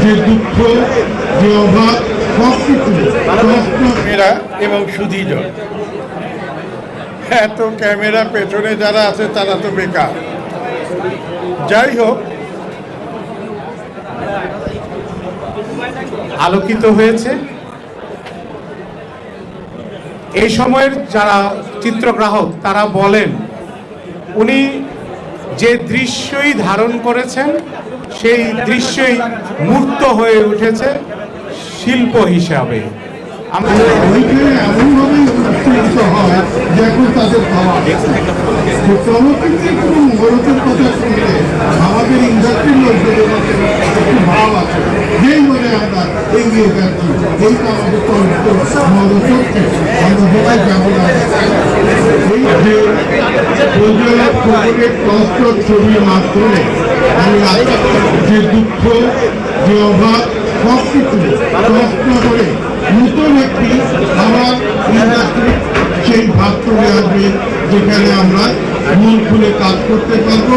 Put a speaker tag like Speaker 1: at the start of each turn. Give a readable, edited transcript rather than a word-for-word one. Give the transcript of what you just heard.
Speaker 1: যে দুঃখ, যে অভাব, সবকিছু
Speaker 2: ক্যামেরা এবং সুধীজন, এত ক্যামেরা পেছনে যারা আছে তারা তো বেকার। যাই হোক,
Speaker 3: আলোকিত হয়েছে। এই সময়ের যারা চিত্রগ্রাহক তারা বলেন উনি যে দৃশ্যই ধারণ করেছেন সেই দৃশ্যই মূর্ত হয়ে উঠেছে শিল্প হিসাবে।
Speaker 1: ওইখানে এমনভাবে উৎসাহিত হয় যে এখন তাদের ভাবা চলচ্চিত্রের কোনো মহরতের কথা শুনলে আমাদের ইন্ডাস্ট্রির লোকদের মধ্যে একটু ভাব আছে, যেই বলে আমরা এগিয়ে যাচ্ছি, এই তো আমাদের চলচ্চিত্র মহরত হচ্ছে, আমরা সবাই যেমন এই যে প্রযোজক প্রকটের কষ্টর ছবির মাধ্যমে আমি যে দুঃখ, যে অভাব, সবকিছু কষ্ট করে নতুন একটি আমার ইন্ডাস্ট্রি সেই ভাগ চলে আসবে, যেখানে আমরা মন খুলে কাজ করতে পারবো।